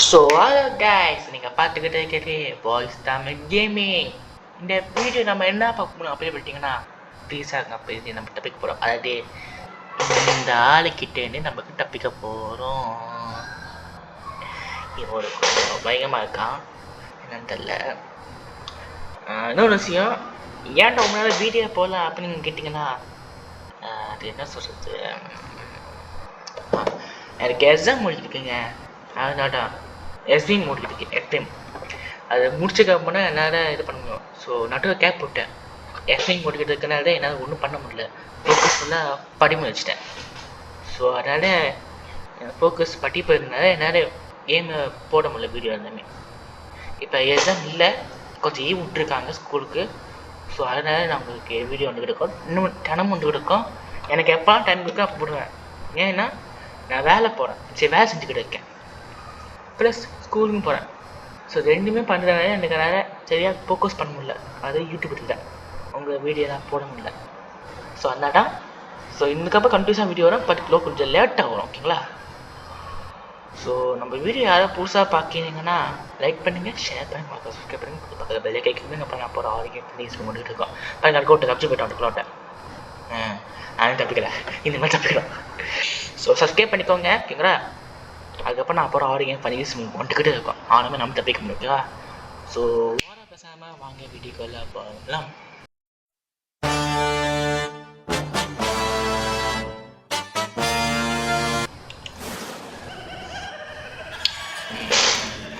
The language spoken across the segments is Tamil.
ஸோ ஹலோ கைஸ், நீங்கள் பார்த்துக்கிட்டே இருக்கிறது பாய்ஸ் தமிழ் கேமிங். இந்த வீடியோ நம்ம என்ன பார்க்க போகிறோம் அப்படின்னு பார்த்தீங்கன்னா, ப்ளீஸாக பேசி நம்ம தப்பிக்க போகிறோம். அதாவது இந்த ஆளுக்கிட்டேருந்து நமக்கு தப்பிக்க போகிறோம். இவன் கொஞ்சம் பயங்கரமாக இருக்கான், என்னன்னு தெரில. இன்னொரு விஷயம், ஏன்டா உங்களால் வீடியோ போகலாம் அப்படின்னு கேட்டிங்கன்னா, அது என்ன சொல்கிறது, எனக்கு எக்ஸாம் முடிக்கிட்டுருக்குங்க. அதனால தான் எஸ்பிங் முடிக்கிட்டு எஃப்எம் அது முடிச்சதுக்கப்புறம் என்னால் இது பண்ண முடியும். ஸோ நடுவில் கேப் போட்டேன். எஸ்பிங் முடிக்கிறதுக்குனால தான் என்னால் ஒன்றும் பண்ண முடியல. ஃபோக்கஸ் ஃபுல்லாக படிப்பு வச்சுட்டேன். ஸோ அதனால் ஃபோக்கஸ் படிப்பு இருந்தனால என்னால் கேமை போட முடியல வீடியோ எல்லாமே. இப்போ எக்ஸாம் இல்லை, கொஞ்சம் ஈவ் விட்டுருக்காங்க ஸ்கூலுக்கு. ஸோ அதனால் நான் உங்களுக்கு வீடியோ வந்துக்கிட்டு இருக்கோம். இன்னும் தினமும் வந்துக்கிட்டு இருக்கோம். எனக்கு எப்போலாம் டைம் இருக்கோ அப்போ போடுவேன். ஏன்னா நான் வேலை போகிறேன், சரி வேலை செஞ்சுக்கிட்டு இருக்கேன், ப்ளஸ் ஸ்கூலுக்கும் போகிறேன். ஸோ ரெண்டுமே பண்ணுறதுனால எனக்கு என்னால் சரியாக ஃபோக்கஸ் பண்ண முடியல. அது யூடியூப் இல்லை, உங்கள் வீடியோலாம் போட முடியல. ஸோ அதனால ஸோ இதுக்கப்புறம் கண்டினியூஸாக வீடியோ வரும், பட் கொஞ்சம் லேட்டாக வரும், ஓகேங்களா? ஸோ நம்ம வீடியோ யாராவது புதுசாக பார்க்கிறீங்கன்னா லைக் பண்ணுங்கள், ஷேர் பண்ணுங்கள், பார்க்க சப்ஸ்கிரைப் பண்ணுங்கள், பக்கத்தில் பெல்லை கேட்குறது. அப்புறம் நான் போகிற ஆரோக்கியம் ப்ளீஸ் பண்ணிட்டு இருக்கோம். பதினாறு கோட்டை தப்பிச்சு போய்ட்டு வந்துக்கலாட்டேன். நானும் தப்பிக்கல, இந்த மாதிரி தப்பிக்கலாம். ஸோ சப்ஸ்கிரைப் பண்ணிக்கோங்க, ஓகேங்களா? அதுக்கப்புறம் நான் அப்புறம் ஆரோக்கியம் பண்ணி வந்துக்கிட்டே இருக்கோம். ஆனாலும் நம்ம தப்பிக்க முடியும், ஓகேவா? ஸோ ஓர பேசாமல் வாங்க வீடியோக்குள்ள போகலாம்.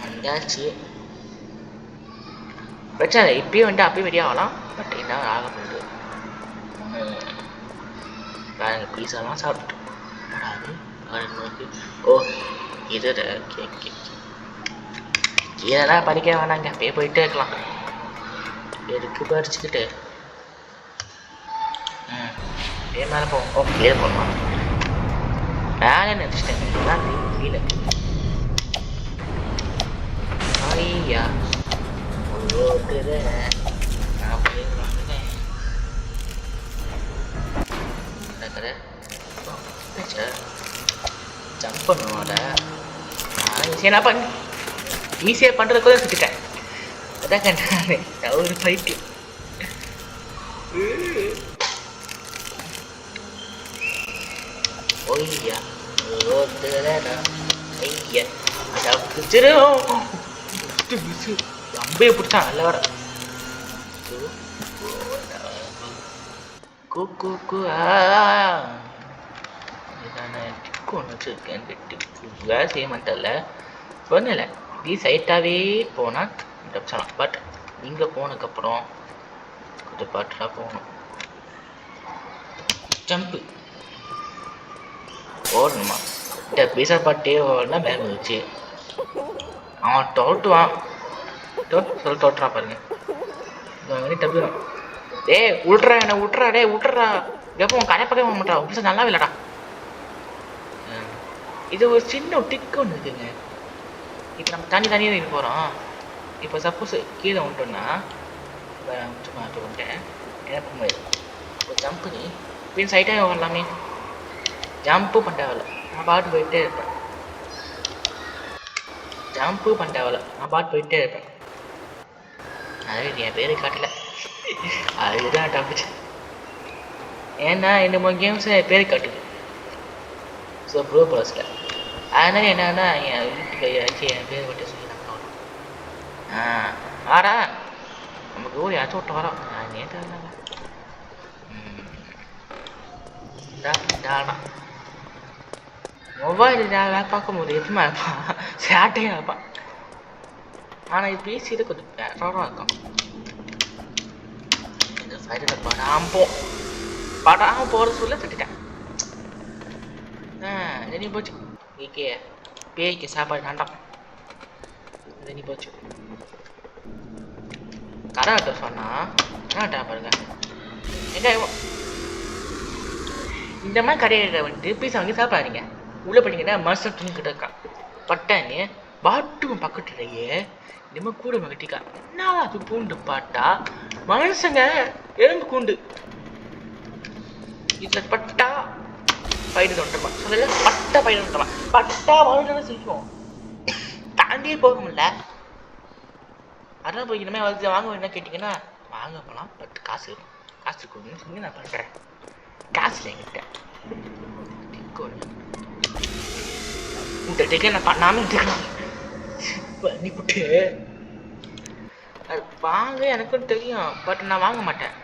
வந்தாச்சு, பிரச்சனை இல்லை. இப்பயும் வந்து அப்பயும் வெளியே ஆகலாம், பட் என்ன ஆக போகுது பாருங்க. பீஸாலாம் சாப்பிட்டு ஓ இது இதெல்லாம் படிக்க வேணாங்க, அப்படியே போயிட்டே இருக்கலாம். எதுக்கு படிச்சுக்கிட்டு அப்படியே மேலே போவோம். ஓ கீழே போகணுமா? மேலே நினச்சிட்டேன் கீழே. ஐயா ஜம்ப் பண்ணுவோட ஈஸியாக பண்ண ஈஸியாக பண்ணுறதுக்குள்ள சுற்றிட்டேன். அதான் கண்டேன் ஒரு ஃபைட்டு. ஒய்யா ஐயா அம்பையை பிடிச்சான் நல்ல வர. டிக்கு ஒன்று வச்சுருக்கேன், டிக்கு வேலை செய்ய மாட்டேன்ல சொன்னல. இப்படி சைட்டாகவே போனால் தப்பிச்சலாம், பட் இங்கே போனதுக்கப்புறம் கொஞ்சம் பாட்டாக போகணும். ஜம்ப்பு ஓடணுமா? இந்த பீசா பாட்டே ஓடலாம். பேக் வச்சு அவன் தோட்டுவான், சொல்லி தோட்டுறான் பாருங்க. தப்பிடும். டேய் விட்றா, என்ன விட்றா, டே விட்றா. எப்போ கரை பக்கம் மாட்டா, பீசா நல்லா இல்லைடா. இது ஒரு சின்ன டிக்கு ஒன்று இருக்குங்க. இப்போ நம்ம தனியாக இது போகிறோம். இப்போ சப்போஸ் கீழே வந்துட்டோம்னா சும்மா அப்படி வந்துட்டேன், என்ன பண்ண முடியாது. இப்போ ஜம்ப் பண்ணி இப்போ சைட்டாக வரலாமே. ஜம்ப்பு பண்ணிட்டேன், நான் பாட்டு போயிட்டே இருப்பேன். ஜம்ப்பு பண்ணிட்டேன், நான் பாட்டு போயிட்டே இருப்பேன். அது என் பேரை காட்டல, அதுதான் தப்பிச்சு. ஏன்னா இந்த கேம்ஸ் என் பேரை காட்டுது. ஸோ ப்ரோ ப்ளஸில் அதனால என்னன்னா என் வீட்டுக்கு ஏதாச்சும் என் பேர் விட்டு சொல்லி நான் ஆடா நமக்கு ஊர் யாச்சும் விட்டு வரோம். நான் நேற்று தாடா மொபைல் பார்க்க முடியும், எப்பவுமே இருப்பான் சேட்டையாக இருப்பான். ஆனால் இது பேசிட்டு கொஞ்சம் பெரோடாக இருக்கும். இந்த சைடில் படாமல் போகிற சொல்ல தட்டிட்டேன். ரெடி போச்சு. வீக்கே பேய்க்கு சாப்பாடு வேண்டாம், ரெடி போச்சு. கராட்ட சொன்னா கராட்டா பாருங்க. எங்க இந்த மாதிரி கடையில் வந்துட்டு பீஸா வாங்கி சாப்பிடாதீங்க. உள்ளே பண்ணிங்கன்னா மனுஷன் துணிக்கிட்டு இருக்கான். பட்டானே பாட்டும் பக்கத்துலையே நம்ம கூட மகட்டிக்கா. என்ன அது பூண்டு பாட்டா மனுஷங்க எலும்பு கூண்டு. இதில் பட்டா பயிர் தொண்டமா சொல்லல, பட்டா பயிர் தொண்டமா பட்டா வாழ்க்கை செய்யும். தாண்டியே போக முடியல. அதான் போய் இனிமேல் வந்து வாங்க வேணும் கேட்டிங்கன்னா வாங்க போகலாம். பட் காசு இருக்கும். காசு கொடுங்கன்னு சொல்லி நான் பண்ணுறேன். காசு என்கிட்ட இந்த டிக்கெட் நான் பண்ணாமல் இருந்துக்கலாம் பண்ணி விட்டு அது வாங்க எனக்கும் தெரியும். பட் நான் வாங்க மாட்டேன்.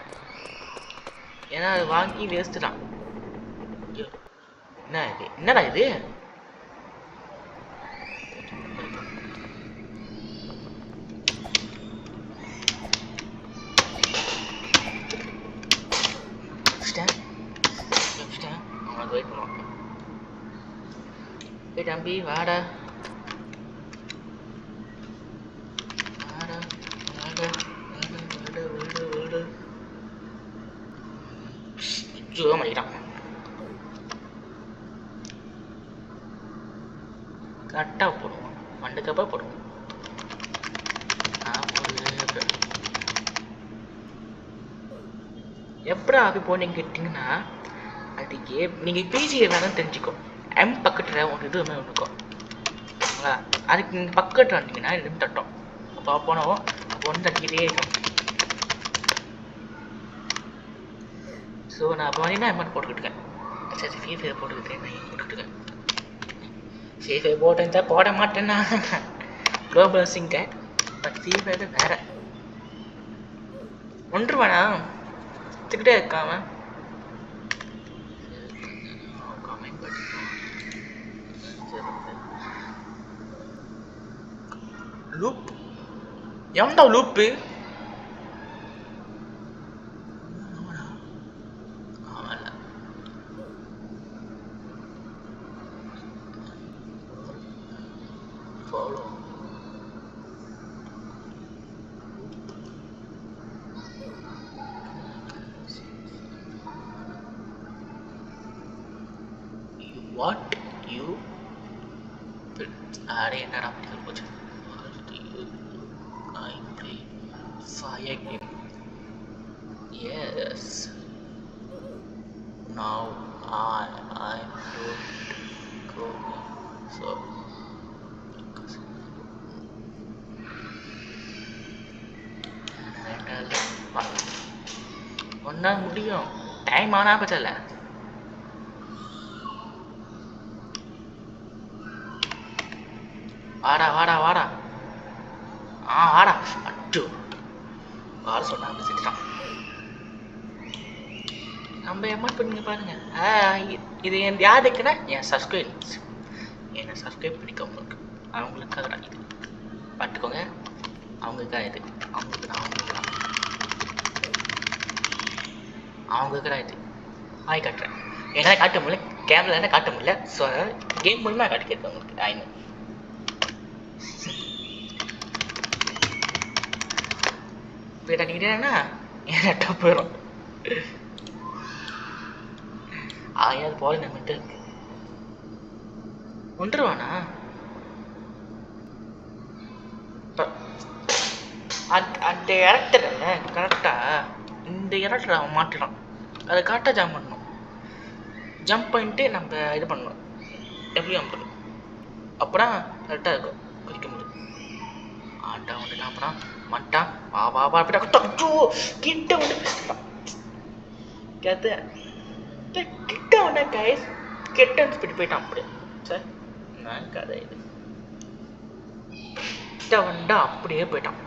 ஏன்னா அது வாங்கி வேஸ்ட்டு தான். என்ன இது? என்னடா இது? அவனுக்கு வெயிட் பண்ணுவான். ஏய் தம்பி வாடா வாடா வாடா வாடா வாடா வாடா. ஜோ மணிக்கிறான். கரெக்டாக போடுவோம். மண்டுக்கப்பா போடுவோம். எப்படா அப்படி போனீங்க கேட்டிங்கன்னா அதுக்கு நீங்கள் பிஜி வேணாலும் தெரிஞ்சுக்கோ. எம் பக்கத்தில் ஒரு இது ஒன்று இருக்கும் ஓகேங்களா. அதுக்கு நீங்கள் பக்கத்தில் வந்தீங்கன்னா ரெண்டு தட்டம். அப்போ போனோம் அப்போ ஒன்று தட்டிக்கிட்டே இருக்கும். ஸோ நான் அப்போ வந்தீங்கன்னா எம்எட் போட்டுக்கிட்டுருக்கேன். சரி ஃப்ரீ ஃபயர் போட்டுக்கிட்டேன். நான் போட்டுக்கிட்டுருக்கேன். ஃப்ரீ ஃபயர் போட்டேன் தான் போட மாட்டேன்னா குளோபல் சிங்க. பட் ஃப்ரீ ஃபயர் வேறு ஒன்று வேணா கிட்டே இருக்காம லூப். எவன்டா loop? Follow what you array என்னடா அப்படி போச்சு. I play fire game. Yes. Now I'm going to go. So ஒன்னா முடியும். டைம் ஆனா பச்சல. வாடா வாடா வாடா. வாடா. அட்டு வாட சொன்னா பேசிட்டான். நம்ம எமௌண்ட் பண்ணுங்க பாருங்க. இது என் யாருக்குன்னா என் சப்ஸ்கிரைபர்ஸ். என்னை சப்ஸ்கிரைப் பண்ணிக்கோங்க. அவங்களுக்காக தான் இது பார்த்துக்கோங்க. அவங்களுக்காக இது அவங்களுக்கு தான் அவங்களுக்கு தான் இது ஆய் காட்டுறேன். என்னால் காட்ட முடியல. கேமரா என்ன காட்ட முடியல. ஸோ அதனால் கேம் மூலமாக காட்டிக்கிறது அவங்களுக்கு. ஆயினும் இப்போ தண்ணிக்கிட்டேன்னா ஏன்னா போயிடும். ஆயாது போல நம்மகிட்ட இருக்கு. ஒன்றுவானா அந்த இடத்துல கரெக்டாக இந்த இடத்துல அவன் மாட்டிடான். அதை கரெக்டாக ஜம்ப் பண்ணணும். ஜம்ப் பண்ணிட்டு நம்ம இது பண்ணணும். எப்படி ஜம்ப் பண்ணணும் அப்போதான் கரெக்டாக இருக்கும். குதிக்க முடியும். ஆட்டா வந்துட்டான். அப்புறம் மட்டான் வா வா வா அப்படின்னா கிட்ட வந்து பேசிட்டான். கதை கிட்ட வந்தா கைஸ் கெட்ட ஸ்பீட் போயிட்டான். அப்படியே சார் நான் கதை இது கிட்ட வந்தா அப்படியே போயிட்டான்.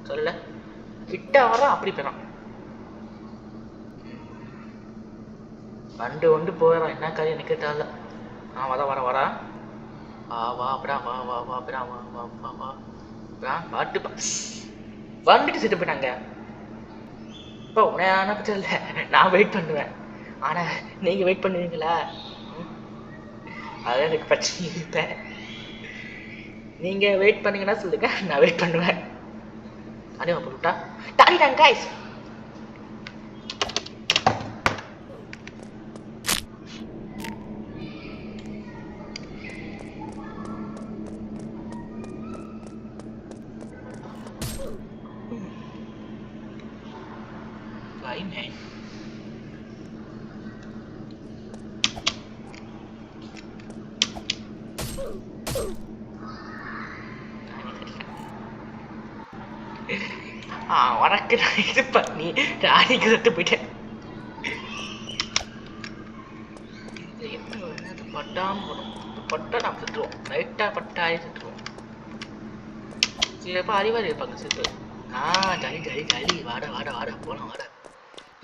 சொல்ல கிட்ட வர அப்படி போயிடான். வந்து போயிடான். என்ன கதை எனக்கு தெரியல. வர வரா வா அப்படியா வா வா வா அப்படியா வா வா வா வா பாட்டு வந்துட்டு செட்டு போயிட்டாங்க. இப்போ உனையான பிரச்சனை இல்லை. நான் வெயிட் பண்ணுவேன். ஆனால் நீங்கள் வெயிட் பண்ணுவீங்களா? அதான் எனக்கு பிரச்சனை இல்லை. நீங்கள் வெயிட் பண்ணீங்கன்னா சொல்லுங்க, நான் வெயிட் பண்ணுவேன். அதே போட்டா தாண்டிட்டாங்க கைஸ். Why man? உனக்கு நான் இது பண்ணி ராணிக்கு செத்து போயிட்டேன். பட்டாம போடும், பட்டா நாம் செத்துருவோம், லைட்டா பட்டாயே செத்துருவோம். சிலப்பா அறிவாளி இருப்பாங்க செத்து. ஜாலி ஜாலி ஜாலி, வாடா வாடா வாடா போலாம் வாடா.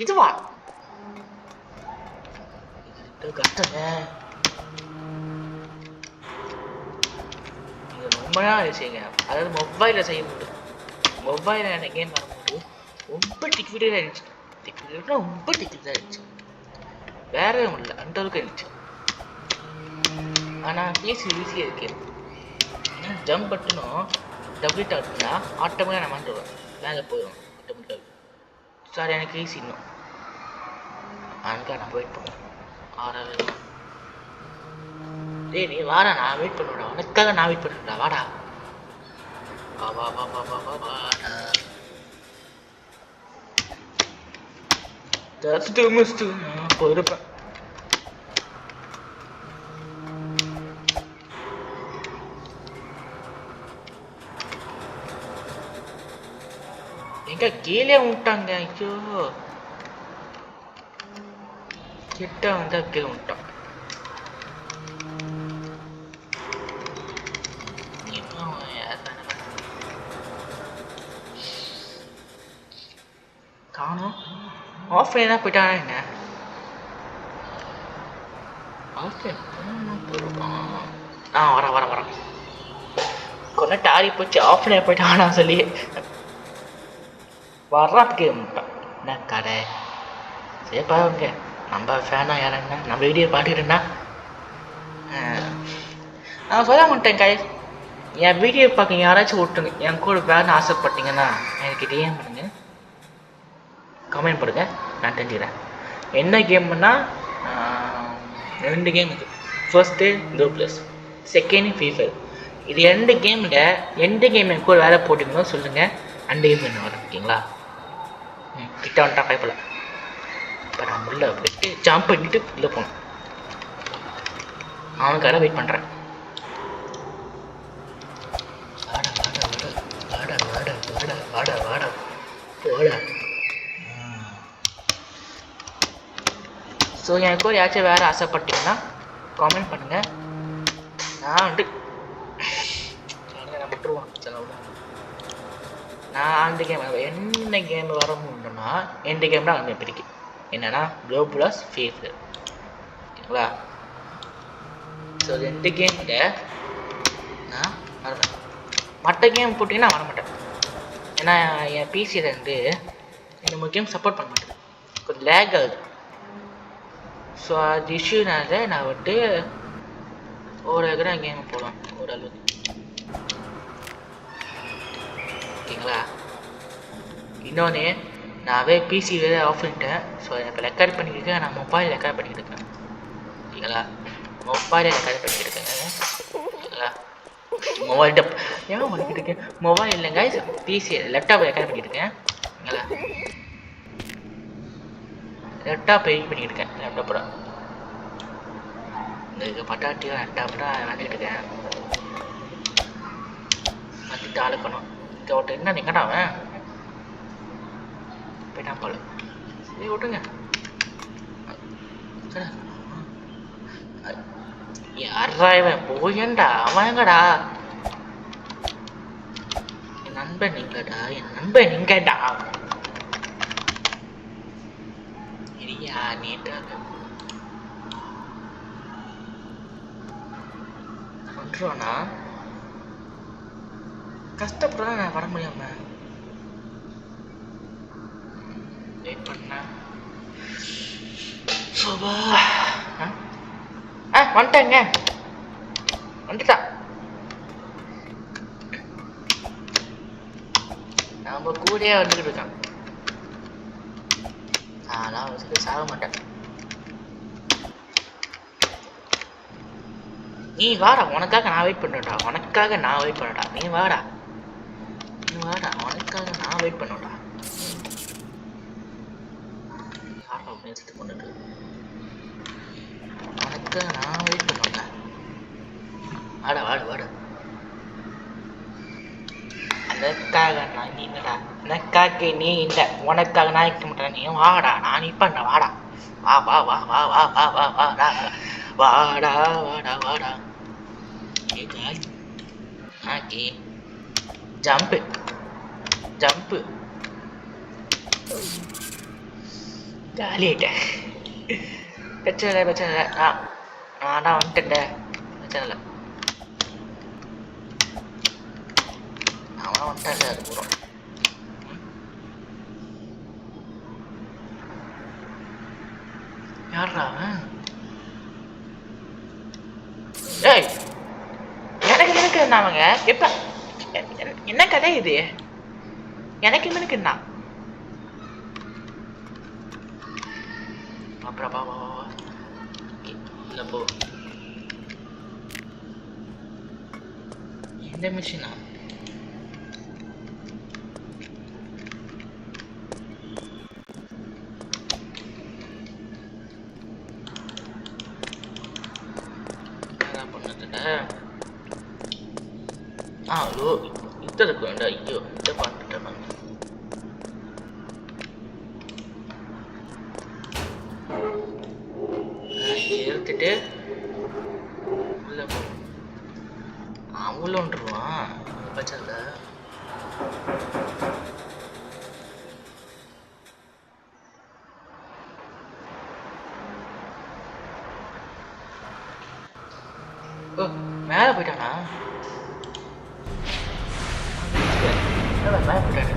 இதுவா இது கஷ்டங்க, இது ரொம்ப நாள் செய்யுங்க. அதாவது மொபைலில் செய்ய முடியும். மொபைலில் என்ன கேம் வரும்போது ரொம்ப டிக்கெட்டாக இருந்துச்சு. டிக்கெட்னா ரொம்ப டிக்கெட்டாக இருந்துச்சு, வேறவே முடியல, அந்த அளவுக்கு இருந்துச்சு. ஆனால் ஈஸியாக இருக்கு. ஏன்னா ஜம்ப் பட்டனும் டபுள் டாப்னா ஆட்டோமேட்டிக்காக நான் வந்துடுவேன், மேலே போயிடும் ஆட்டோமேட்டிக்காக. சாரி எனக்கு ஈஸி இன்னும், அதுக்காக நான் வெயிட் பண்ணுவேன். ஆறாவது டேய் நீ வாடா, நான் வெயிட் பண்ணுவேடா, உனக்காக நான் வெயிட் பண்ணுறேன்டா, வாடா வா வா வா வா வா வா வாடா. ஜஸ்ட் மிஸ்ட் நான் போயிருப்பேன். எங்க கீழே விட்டாங்க, ஐயோ கிட்ட வந்தா கீழே விட்டான். காணும் ஆஃப்லைன் தான் போயிட்டானா என்ன? ஆஃப்லைன் வரேன் வரேன் வரேன். கொஞ்சம் டாரி போச்சு, ஆஃப்லைன் போயிட்டானா சொல்லி வர்றதுக்கு முட்டான். என்ன கடை சரி பாருங்க, நம்ம ஃபேனா யாருன்னா நம்ம வீடியோ பாட்டுக்கிட்டேன்னா நான் சொல்ல மாட்டேன் கை. என் வீடியோ பார்க்க யாராச்சும் விட்டுங்க, என் கூட வேணும்னு ஆசைப்பட்டீங்கன்னா எனக்கு டிஎம் பண்ணுங்க, கமெண்ட் பண்ணுங்க, நான் தெரிஞ்சுக்கிறேன். என்ன கேம்னா 2 கேம் இருக்குது. ஃபர்ஸ்ட்டு கோ ப்ளஸ், செகண்ட் ஃப்ரீ ஃபயர். இது 2 கேமில் எந்த கேம் என் கூட வேலை போட்டிங்களோ சொல்லுங்கள், அந்த கேம் என்ன வரும் ஓகேங்களா? கிட்ட வந்துட்டான் பைப்பில். இப்போ நான் உள்ளே போயிட்டு ஜம்ப் பண்ணிட்டு உள்ளே போகணும். அவனுக்காக வெயிட் பண்ணுறேன். வாடா வாடா வாடா வாடா வாடா வாடா வாடா போடா. ஸோ எனக்கு ஒரு யாச்சும் வேறு ஆசைப்பட்டீங்கன்னா காமெண்ட் பண்ணுங்கள். நான் வந்து நான் விட்டுருவான் சில விட. நான் அந்த கேம் என்ன கேம் வரணுன்னா எந்த கேம் தான் அங்கே பிடிக்கும் என்னென்னா க்ளோ ப்ளஸ் ஃப்ரீ ஃபயர் ஓகேங்களா? ஸோ 2 கேமில் நான் வரேன். மற்ற கேம் போட்டிங்கன்னா வரமாட்டேன், ஏன்னா என் பிசியில் இருந்து இந்த கேம் சப்போர்ட் பண்ண மாட்டேன், கொஞ்சம் லேக் ஆகுது. ஸோ அது இஷ்யூனால நான் வந்துட்டு ஓரளவுக்கு கேம் போடுவேன், ஓரளவுக்கு ஓகேங்களா? இன்னொன்று நான் பிசி வேறு ஆஃப் பண்ணிட்டேன். ஸோ இப்போ ரெக்கார்ட் பண்ணிக்கிட்டு நான் மொபைல் ரெக்கார்ட் பண்ணிக்கிட்டு இருக்கேன் ஓகேங்களா? மொபைலில் ரெக்கார்ட் பண்ணிக்கிட்டு இருக்கேங்க ஓகேங்களா? மொபைல் டப் ஏன் பண்ணிக்கிட்டு இருக்கேன், மொபைல் இல்லைங்க பிசி லேப்டாப் ரெக்கார்ட் பண்ணிக்கிட்டு இருக்கேன் ஓகேங்களா? லேப்டாப் எடிட் பண்ணிக்கிட்டு இருக்கேன், லேப்டாப்போட இந்த பட்டாட்டியும் லேப்டாப் தான் விளாண்டுக்கிட்டு இருக்கேன். வந்துட்டு ஆளுக்கணும் இங்கே ஒருத்தர் என்ன எங்கடா அவன் போயிட்டான் போல. சரி விட்டுங்க. யாரா இவன் போயண்டா, அவன் எங்கடா? என் நண்பன் எங்கடா, என் நண்பன் எங்கடா? இல்லையா நீட்டாக பண்ணுறோன்னா கஷ்டப்படுறா நான் வர முடியாம வெயிட் பண்ண. சோபா வந்துட்டேங்க, வந்துட்டா. நம்ம கூடயே வந்துக்கிட்டு இருக்கான். நான் வச்சுட்டு சாக மாட்டேன். நீ வாடா, உனக்காக நான் வெயிட் பண்ணுறேன்டா, உனக்காக நான் வெயிட் பண்ணடா. நீ வாடா நீ வாடா, உனக்காக நான் வெயிட் பண்ணடா. யாரா பேசிட்டு கொண்டுட்டு உனக்காக நான் வெயிட் பண்ணடா. வாடா வாடா வாடா. அதற்காக நான் நீங்கடா, எனக்காக நீ இல்லை, உனக்காக நான் இருக்க மாட்டேன். நீ வாடா, நான் இப்ப வாடா, வா வா வா வா வா வா வா வாடா வாடா வாடா வாடா. ஓகே, ஜம்பு ஜம்பு, ஜாலியாயிட்டேன். பிரச்சனை இல்லை பிரச்சனை இல்லை, நான் வந்துட்டேன், பிரச்சனை இல்லை. அவன் வந்துட்டான் அது போகிறோம். யாரா அவன்? ஏய், எனக்கு என்ன அவங்க எப்ப என்ன கதை இது? எனக்கு என்ன அப்புறம் வா வா வா இல்லை போ. இந்த மிஷினா? ஐயோ இத்த இருக்கு வேண்டாம். ஐயோ இதை பார்த்துட்டேன் நான். எடுத்துட்டு உள்ள போ. அவளுன்றான் பச்சல. ஓ மேலே போயிட்டானா? மேலே போயிட்டானு.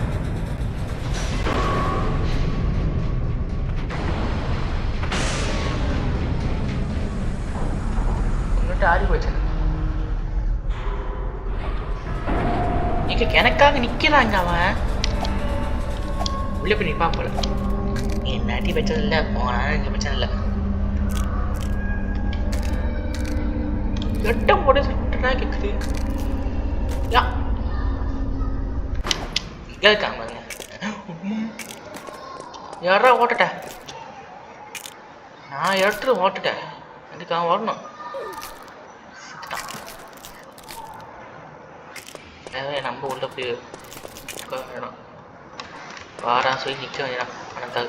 உன்னிட்ட ஆடி போச்சு. எனக்காக நிக்கிறாங்க. அவன் உள்ள போய் நிப்பான் போல. என்னாட்டி பிரச்சனை இல்லை, போனாலும் எனக்கு பிரச்சனை இல்லை. கட்டம் போட சுட்டா கேக்குது. யா கேட்காம யாரா ஓட்டுட்ட? நான் எடுத்துட்டு ஓட்டுட்டேன். அதுக்கு அவன் வரணும். நம்ம உள்ள போய் வேணும். வாரா சொல்லி நிற்க வேண்டாம். அவனுக்காக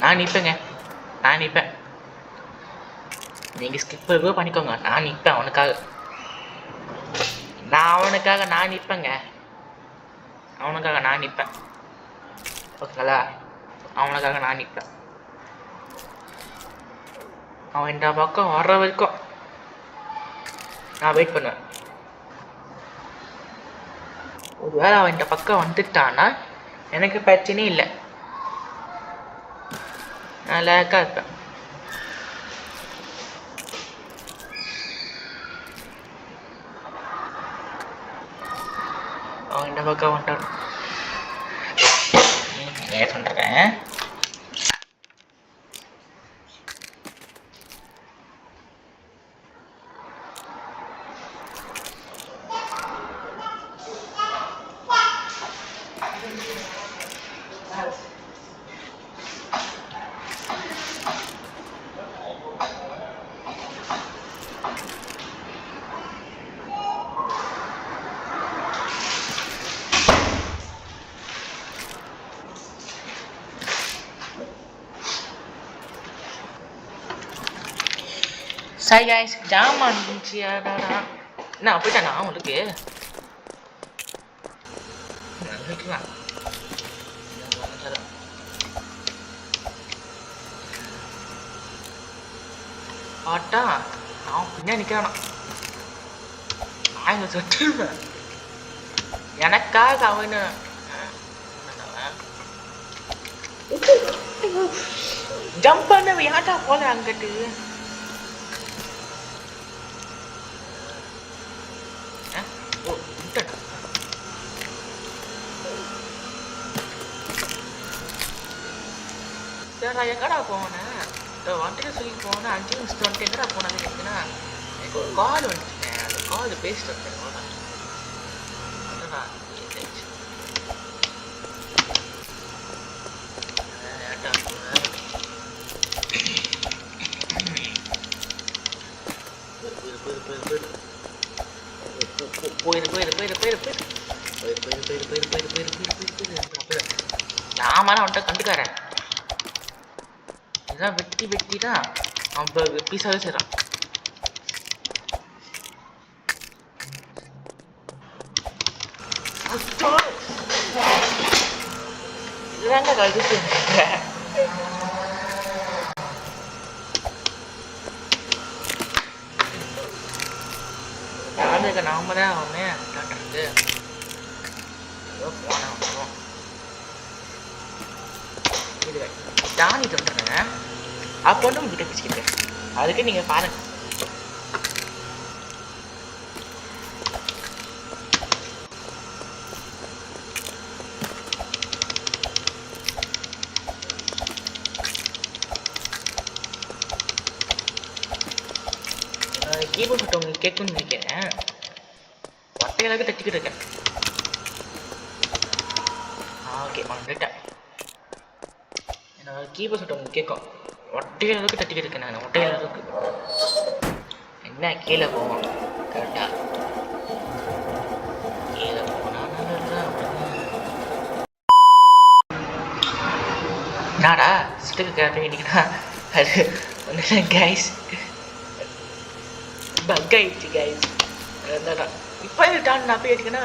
நான் நிற்பேங்க. நான் நிற்பேன். நீங்கள் ஸ்கிப் கூட பண்ணிக்கோங்க. நான் நிற்பேன் அவனுக்காக. அவனுக்காக நான் நிற்பேங்க. அவனுக்காக நான் நிற்பேன். ஓகேங்களா? அவனுக்காக நான் நிற்பேன். அவன் இந்த பக்கம் வர்ற வரைக்கும் நான் வெயிட் பண்ணுவேன். ஒருவேளை அவன் இந்த பக்கம் வந்துட்டான்னா எனக்கு பிரச்சனையும் இல்லை. நான் லேக்காக இருப்பேன். அவன் இந்த பக்கம் வந்துட்டான். ஏன் சொல்கிறேன்? சாரி கைஸ், ஜாமான் இருந்துச்சு. என்ன போயிட்டானா உங்களுக்கு? பாட்டா அவன் பின்னாடி நிற்கிறானா? நான் சொல்லிடுவேன். எனக்காக அவனு ஜம்ப் பண்ண யாட்டா போல அங்கிட்டு. எங்கடா போனேன்? வந்துட்டு சொல்லி போனேன். 5 நிமிஷம் வந்துட்டு எங்கடா போனாங்க இருக்குன்னா எனக்கு ஒரு கால் வந்துச்சுங்க. அந்த கால் பேசிட்டு வந்தேன். அதுதான் ஆமாம் அவன்கிட்ட கண்டுக்காரன் இதான் வெட்டி தான் அவன் பீஸாவே செய்கிறான். இதுதாங்க கழிச்சு நாம தான் அவனே டாக்டருக்கு ஏதோ போன இது தானி தொண்டுறேன் அப்போ வந்து உங்ககிட்ட பேசிக்கிட்டேன். அதுக்கு நீங்கள் பாருங்க. கீபோர்ட் சட்டை உங்களுக்கு கேட்குன்னு நினைக்கிறேன். ஒட்டையளவுக்கு தட்டிக்கிட்டு இருக்கேன். ஓகே வந்துட்டேன். என்னோட கீபோர்ட் சட்டை உங்களுக்கு கேட்கும். ஒட்டையளவுக்கு தட்டிக்கிட்டு இருக்கேன் நான். ஒட்டையளவுக்கு என்ன கீழே போவோம் கரெக்டாக கீழே போனால் நாடா சிட்டுக்கு கேட்டு இன்னைக்குன்னா அது ஒன்று கைஸ் பக் ஆயிடுச்சு கைஸ். இப்போ இது டான் நான் போய் எடுக்கன்னா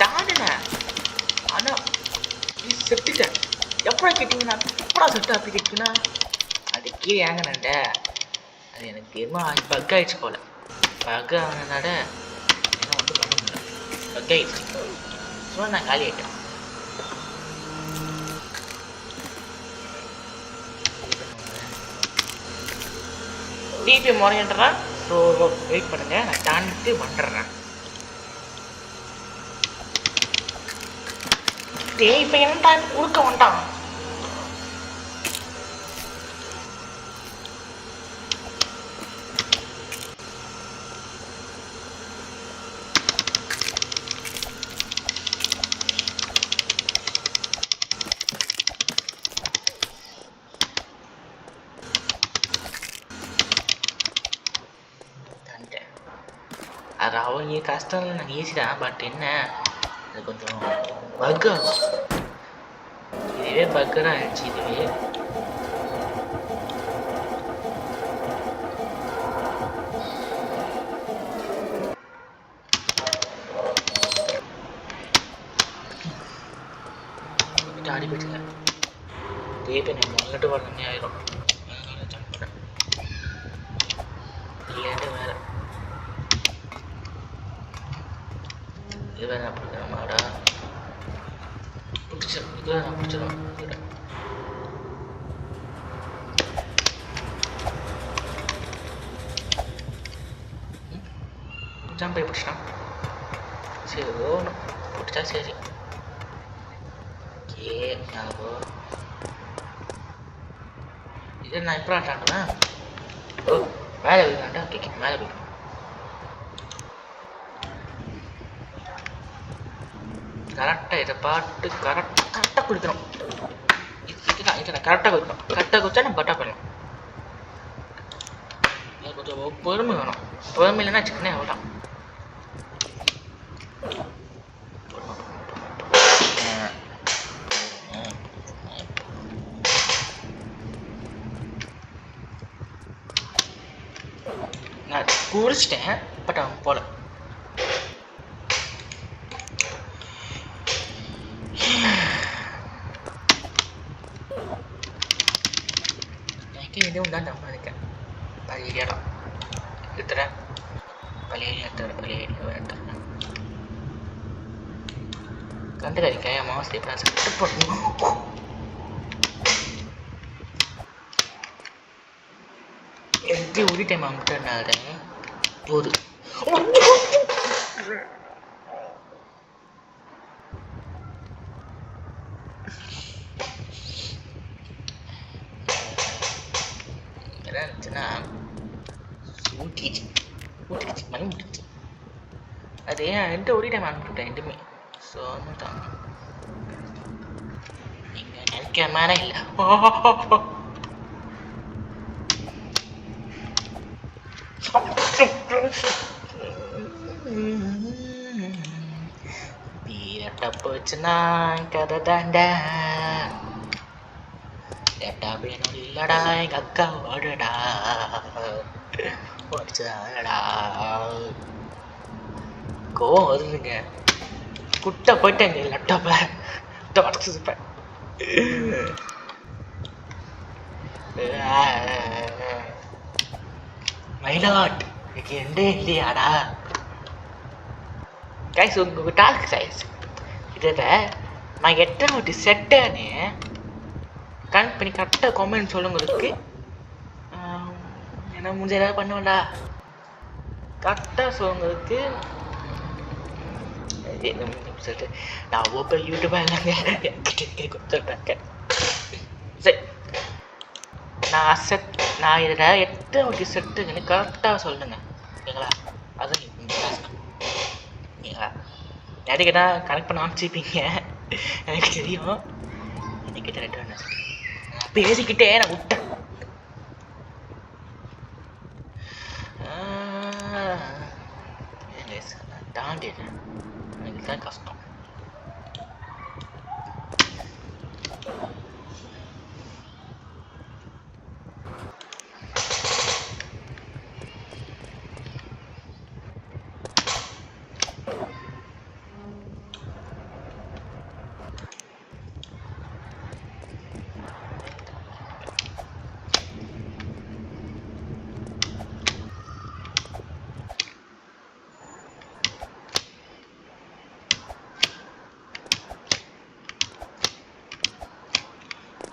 டானுனேன். ஆனால் செத்துட்டேன். எப்படா கேட்டிங்கன்னா எப்படா செட்டு அப்படி கேட்டிங்கன்னா அது கீழே ஏங்கினேன்ட. அது எனக்கு தெரியுமா பக் ஆயிடுச்சு போல். பக் ஆனதாட என்ன ஒன்றும் பண்ண முடியல. பக் ஆயிடுச்சு. ஸோ நான் காலி ஆகிட்டேன். டிபி முறையன்றேன். ஸோ வெயிட் பண்ணுங்க, நான் தாண்டிட்டு வந்துடுறேன். டேய் இப்போ என்ன டைம் கொடுக்க வந்துட்டான். அது அவங்க கஷ்டம் இல்லை, நான் ஈஸிதான். பட் என்ன அது கொஞ்சம் பக் ஆகும். இதுவே பக்கு தான் ஆயிடுச்சு. இதுவே ஆடி போயிட்டுங்க. தேவை நம்ம அங்கிட்டு வரணுமே ஆயிரும். அதனால ஜம்ப் பண்ணேன். இல்லையாட்டு வேற இதுவே நான் பிடிக்கிறேன். மாடா பிடிச்சிடும். இதுவே நான் பிடிச்சிடும். ஜம்ப் பண்ணி பிடிச்சிட்டான். சரி ஓணும் பிடிச்சா சரி. ஓகே நாகோ இது நான் எப்போ ஆட்டாண்டுவேன். ஓ மேலே போய்க்காண்டா. ஓகே மேலே போய்க்கணும். கரெக்டாக இதை பாட்டு கரெக்டாக குளிக்கணும். இதுதான் நான் கரெக்டாக குளிக்கணும். கரெக்டாக குளிச்சா நம்ம கரெக்டாக பண்ணலாம். எனக்கு கொஞ்சம் பொறுமை வேணும். பொறுமை இல்லைன்னா சிக்கனே அவ்வளோதான். நான் குளிச்சிட்டேன். பட் அவன் போல இதுவும் தான் நம்ம இருக்கேன். பழைய இடம் எடுத்துறேன். பழைய எடுத்துறேன். கண்டுக்காதிக்க மாசம் இப்போ சட்டு போடணும். எப்படி ஒரு டைம் அங்கிட்டனால போது இருந்துச்சுன்னா ஊட்டிச்சு மணி முடிச்சு. அது என்கிட்ட ஒரு டைம் அனுப்பிவிட்டேன் ரெண்டுமே. ஸோ தான் நீங்கள் நினைக்கிற மாதிரி இல்லை. வீரட்ட போச்சுன்னா கதை தாண்டா. ஏட்டா வேணும் இல்லடா எங்க அக்கா ஓடுடா ஓடிச்சுடா. கோவம் வருதுங்க. குட்டை போயிட்டேங்க லேப்டாப்பை உடச்சுப்பேன். மயிலாட் எனக்கு எண்டே இல்லையாடா. கைஸ் உங்க டாஸ்க் சைஸ் இதில் நான் எத்தனை செட்டேன்னு கனெக்ட் பண்ணி கரெக்டாக கமெண்ட் சொல்லுங்களுக்கு. என்ன முடிஞ்ச ஏதாவது பண்ணுவேன்டா. கரெக்டாக சொல்லுங்களுக்கு. சொல்லிட்டு நான் ஓப்பன் யூடியூபாக இல்லைங்க கொடுத்துட்றேன். சரி நான் இதில் எத்தனை செட்டுங்கன்னு கரெக்டாக சொல்லுங்க ஓகேங்களா. அது ஓகேங்களா. நிறைய தான் கனெக்ட் பண்ண ஆரம்பிச்சிப்பீங்க எனக்கு தெரியும். எனக்கு ரெண்டு பேசிக்கிட்டே நான் விட்டேன். தாண்டிடுறேன். எனக்கு தான் கஷ்டம்.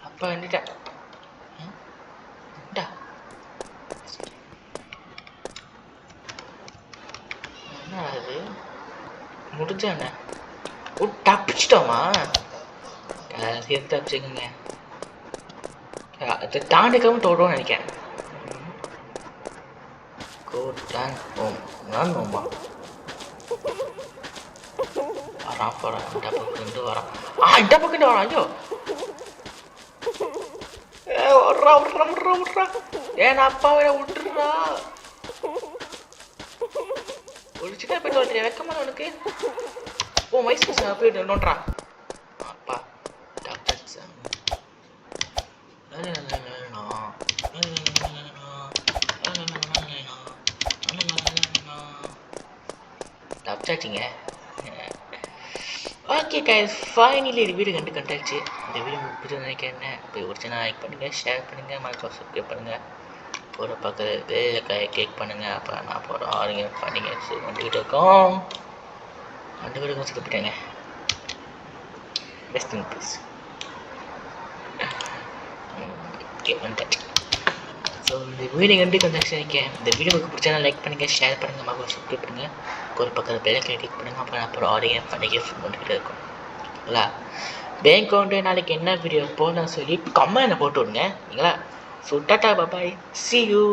அப்போ வந்துட்டேன். என்ன அது முடிஞ்சானே தப்பிச்சிட்டோமா. சேர்த்து தப்பிச்சுக்கோங்க. அதை தாண்டிக்காம தோடுவோம்னு நினைக்கிறேன். நோம்பா வரான் போகிறான். இந்த பக்கம் வரான். இந்த பக்கம் வரான். ஐயோ விட்றா விட்றா விட்றா விட்றா. ஏன் அப்பாவை விட்டுறா. ஒரு சின்ன போயிட்டு வந்துடுறேன். வெக்கமான உனக்கு. ஓ வயசு பசங்க போயிட்டு நோண்டுறான். அப்பா தப்பிச்சாச்சிங்க. ஓகே கைஸ், ஃபைனலி இந்த வீடியோ கண்டாச்சு. இந்த வீடியோ உங்களுக்கு பிடிச்சது நினைக்கிறேன். போய் ஒரு சின்ன லைக் பண்ணுங்கள், ஷேர் பண்ணுங்கள், மறக்காம சப்ஸ்கிரைப் பண்ணுங்கள். போகிற பக்கத்தில் கேக் பண்ணுங்கள். அப்போ நான் போகிற ஆளுங்க பண்ணிங்க வந்துக்கிட்டு இருக்கோம். சுத்தப்பிட்டேங்க. Best in peace. ஓகே வந்துட்டேன். ஸோ இந்த வீடியோ கண்டாச்சு நினைக்கிறேன். இந்த வீடியோ உங்களுக்கு பிடிச்சா லைக் பண்ணுங்கள், ஷேர் பண்ணுங்கள், மறக்காம சப்ஸ்கிரைப் பண்ணுங்கள். ஒரு பக்கத்தில் பெல்லை கிளிக் பண்ணுங்கள். அப்போ நான் அப்புறம் ஆடியோ பண்ணிக்க வந்துக்கிட்டு இருக்கோம். இல்லைங்களா. பேங்க் அக்கௌண்ட்டு நாளைக்கு என்ன வீடியோ போடலாம் சொல்லி கமெண்ட்டில் போட்டு விடுங்க. இல்லைங்களா. So tata bye, see you.